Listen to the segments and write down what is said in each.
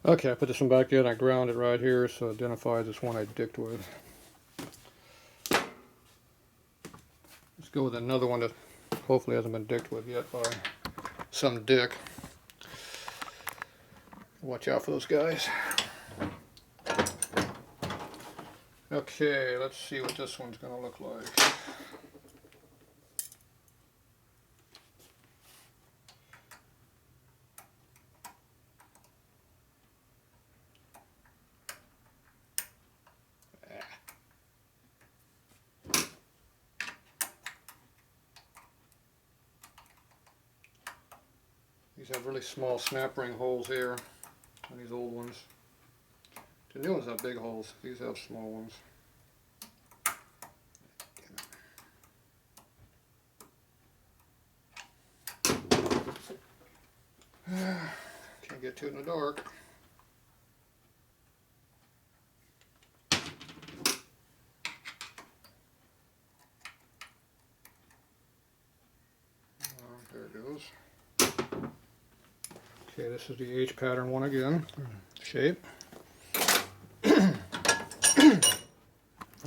Okay, I put this one back in, I ground it right here so it identifies this one I dicked with. Let's go with another one that hopefully hasn't been dicked with yet by some dick. Watch out for those guys. Okay, let's see what this one's going to look like. These have really small snap ring holes here on these old ones. The new ones have big holes. These have small ones. Can't get to it in the dark. There it goes. Okay, this is the H pattern one again. Shape.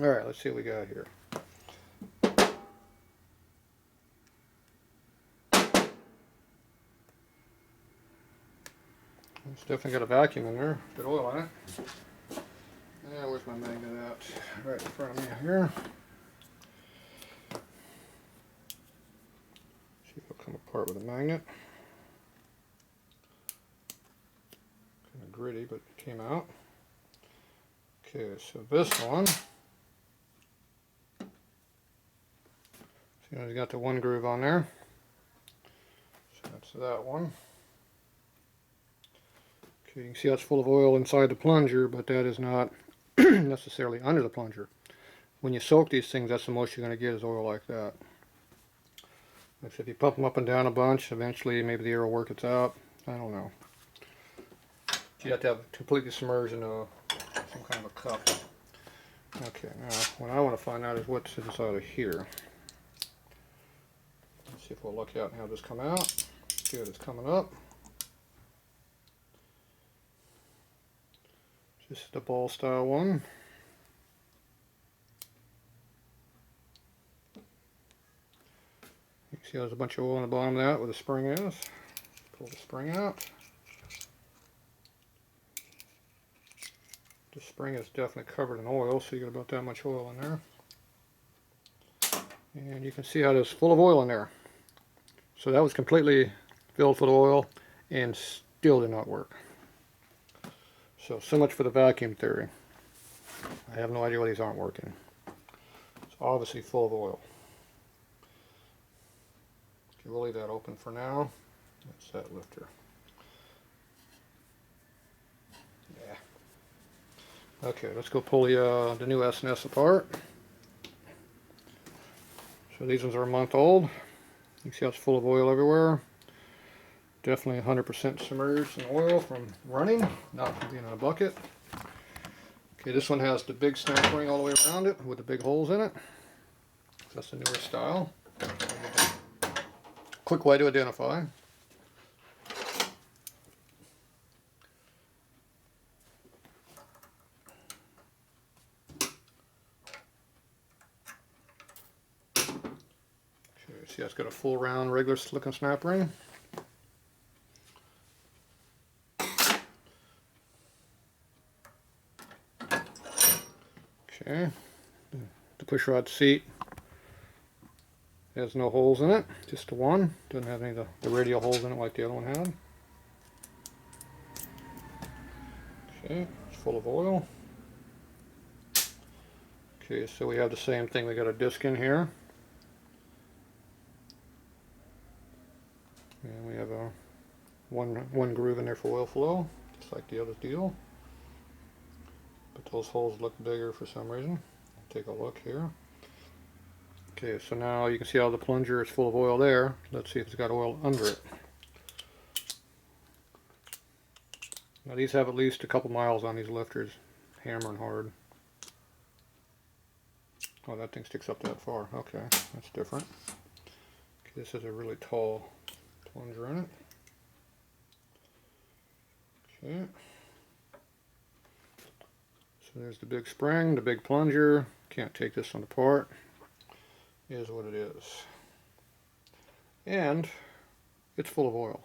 Alright, let's see what we got here. It's definitely got a vacuum in there. Good oil on it. Yeah, where's my magnet at? Right in front of me here. See if it'll come apart with a magnet. Kind of gritty, but it came out. Okay, so this one. See, you got the one groove on there. So that's that one. Okay, you can see that's full of oil inside the plunger, but that is not necessarily under the plunger. When you soak these things, that's the most you're going to get is oil like that. Like if you pump them up and down a bunch, eventually maybe the air will work it out. I don't know. You have to have it completely submerged in some kind of a cup. Okay, now what I want to find out is what's inside of here. Let's see if we'll look out and have this come out. Good, it's coming up. This is the ball style one. You can see there's a bunch of oil on the bottom of that where the spring is. Pull the spring out. The spring is definitely covered in oil, so you get about that much oil in there. And you can see how there's full of oil in there. So that was completely filled full of oil and still did not work. So much for the vacuum theory. I have no idea why these aren't working. It's obviously full of oil. Okay, we'll leave that open for now. That's that lifter. Yeah. Okay, let's go pull the new S&S apart. So these ones are a month old. You can see how it's full of oil everywhere. Definitely 100% submerged in oil from running, not from being in a bucket. Okay, this one has the big snap ring all the way around it with the big holes in it. That's the newer style. Quick way to identify. Okay, see that's got a full round regular looking snap ring. Okay, the push rod seat has no holes in it, just the one. Doesn't have any of the radial holes in it like the other one had. Okay, it's full of oil. Okay, so we have the same thing. We got a disc in here. And we have a one groove in there for oil flow, just like the other deal. But those holes look bigger for some reason. Take a look here. Okay, so now you can see how the plunger is full of oil there. Let's see if it's got oil under it. Now these have at least a couple miles on these lifters, hammering hard. Oh, that thing sticks up that far. Okay, that's different. Okay, this has a really tall plunger in it. Okay, So there's the big spring, the big plunger. Can't take this one apart. Is what it is. And it's full of oil.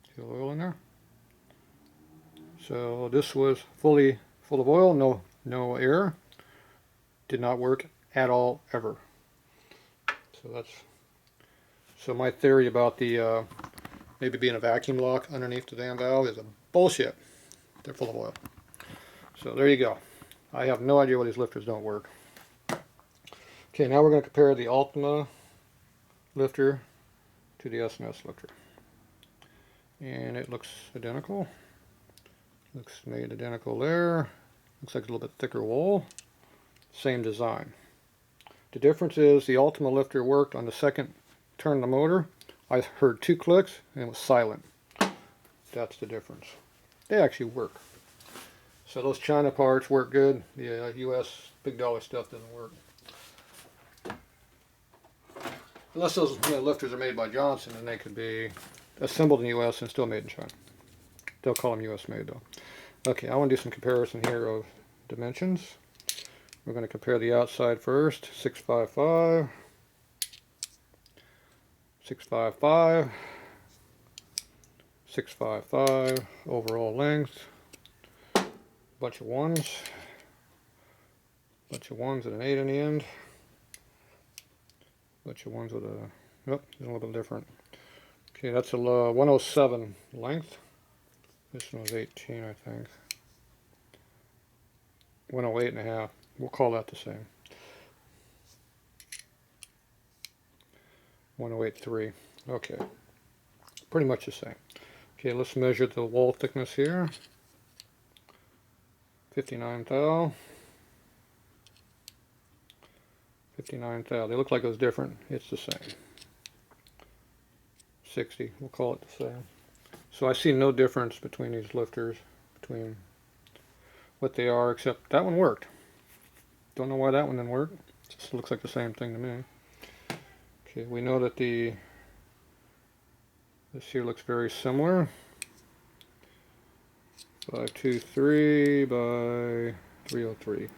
See the oil in there? So this was fully full of oil, no air. Did not work at all ever. So my theory about the maybe being a vacuum lock underneath the damn valve is a bullshit. They're full of oil. So there you go. I have no idea why these lifters don't work. Okay, now we're going to compare the Ultima lifter to the S&S lifter. And it looks identical. Looks made identical there. Looks like a little bit thicker wool. Same design. The difference is the Ultima lifter worked on the second turn of the motor. I heard 2 clicks and it was silent. That's the difference. They actually work. So those China parts work good. The US big dollar stuff doesn't work. Unless those lifters are made by Johnson, then they could be assembled in the US and still made in China. They'll call them US made though. Okay, I want to do some comparison here of dimensions. We're going to compare the outside first. 655, 655, 655, overall length, bunch of ones and an 8 in the end, bunch of ones with a, oh, a little bit different. Okay, that's a 107 length. This one was 18, I think. 108 and a half. We'll call that the same. 108.3. Okay. Pretty much the same. Okay, let's measure the wall thickness here. 59 thou. 59 thou. They look like it was different. It's the same. 60. We'll call it the same. So I see no difference between these lifters, between what they are, except that one worked. Don't know why that one didn't work. It just looks like the same thing to me. Okay, we know that this here looks very similar. 523 by 303.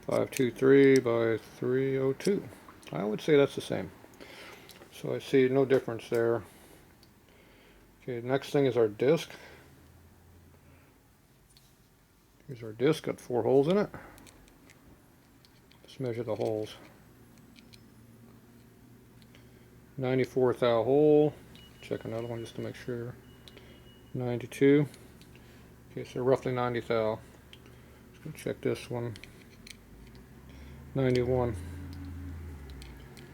523 by 302. I would say that's the same. So I see no difference there. Okay, next thing is our disc. Here's our disc, got 4 holes in it. Let's measure the holes. 94 thou hole. Check another one just to make sure. 92. Okay, so roughly 90 thou. Let's go check this one. 91.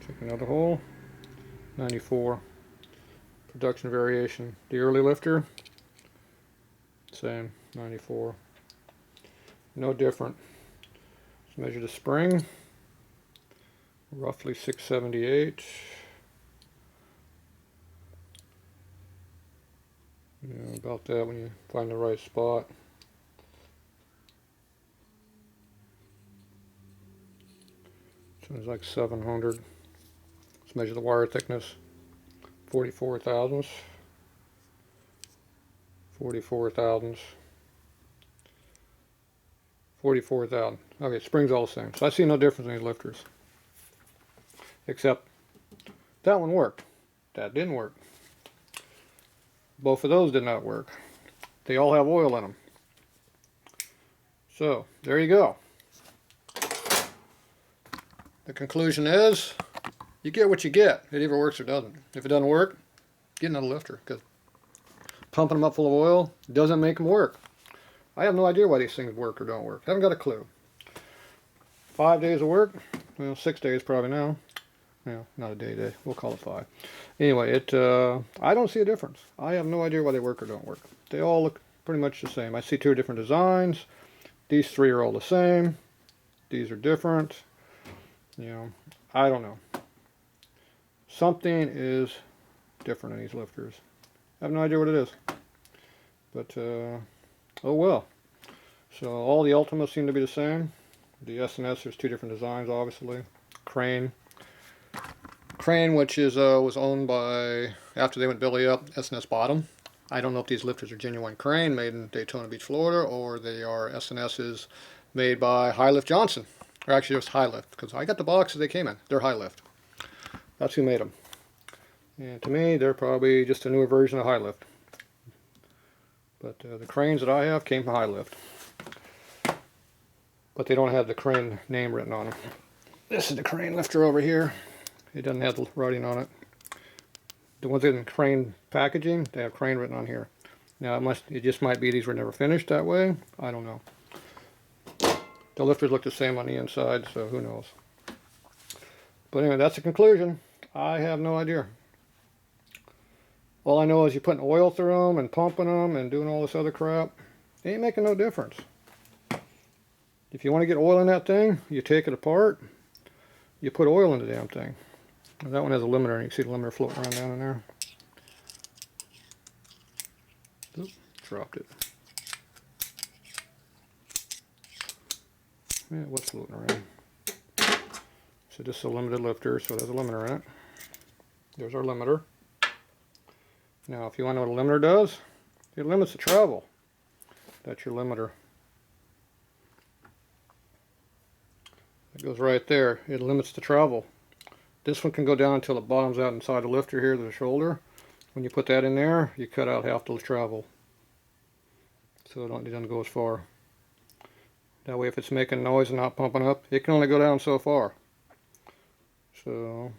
Check another hole. 94. Production variation. The early lifter, same, 94. No different. Let's measure the spring. Roughly 678. Yeah, about that when you find the right spot. So it's like 700. Let's measure the wire thickness. 44 thousandths. 44 thousandths. 44,000. Okay, spring's all the same. So I see no difference in these lifters. Except that one worked. That didn't work. Both of those did not work. They all have oil in them. So, there you go. The conclusion is, you get what you get. It either works or doesn't. If it doesn't work, get another lifter. Because pumping them up full of oil doesn't make them work. I have no idea why these things work or don't work. Haven't got a clue. 5 days of work. Well, 6 days probably now. Yeah, not a day. We'll call it 5. Anyway, I don't see a difference. I have no idea why they work or don't work. They all look pretty much the same. I see 2 different designs. These 3 are all the same. These are different. You know, I don't know. Something is different in these lifters. I have no idea what it is. But, oh well. So all the Ultimas seem to be the same. The S&S, there's 2 different designs, obviously. Crane, which is was owned by, after they went belly up, S&S bought them. I don't know if these lifters are genuine Crane made in Daytona Beach, Florida, or they are SNSs made by High Lift Johnson. Or actually just High Lift, because I got the boxes they came in. They're High Lift. That's who made them. And to me, they're probably just a newer version of High Lift. But the cranes that I have came from High Lift. But they don't have the Crane name written on them. This is the Crane lifter over here. It doesn't have the writing on it. The ones in Crane packaging, they have Crane written on here. Now it just might be these were never finished that way. I don't know. The lifters look the same on the inside, so who knows. But anyway, that's the conclusion. I have no idea. All I know is you're putting oil through them and pumping them and doing all this other crap. It ain't making no difference. If you want to get oil in that thing, you take it apart, you put oil in the damn thing. Now that one has a limiter, and you can see the limiter floating around down in there. Oop, dropped it. Yeah, it was floating around. So this is a limited lifter, so there's a limiter in it. There's our limiter. Now if you want to know what a limiter does, it limits the travel. That's your limiter. It goes right there. It limits the travel. This one can go down until it bottoms out inside the lifter here to the shoulder. When you put that in there, you cut out half the travel. So it doesn't go as far. That way if it's making noise and not pumping up, it can only go down so far. So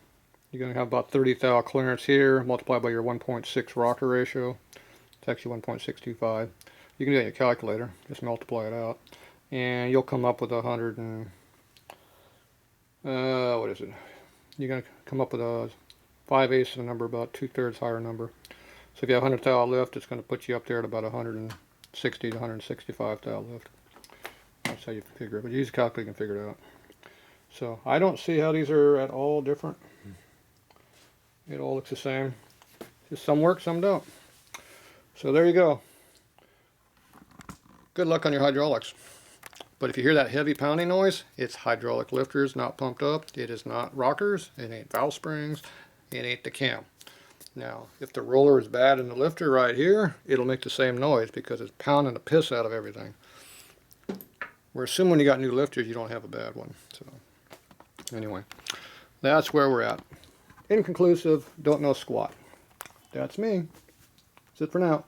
you're going to have about 30 thou clearance here, multiplied by your 1.6 rocker ratio. It's actually 1.625. You can do that in your calculator, just multiply it out. And you'll come up with 100 and, what is it? You're going to come up with a 5/8 of a number, about 2/3 higher number. So if you have 100 thou lift, it's going to put you up there at about 160 to 165 thou lift. That's how you figure it, but you use a calculator, you can figure it out. So I don't see how these are at all different. It all looks the same. Just some work, some don't. So there you go. Good luck on your hydraulics. But if you hear that heavy pounding noise, it's hydraulic lifters not pumped up. It is not rockers. It ain't valve springs. It ain't the cam. Now, if the roller is bad in the lifter right here, it'll make the same noise because it's pounding the piss out of everything. We're assuming when you got new lifters, you don't have a bad one. So anyway, that's where we're at. Inconclusive, don't know squat. That's me. That's it for now.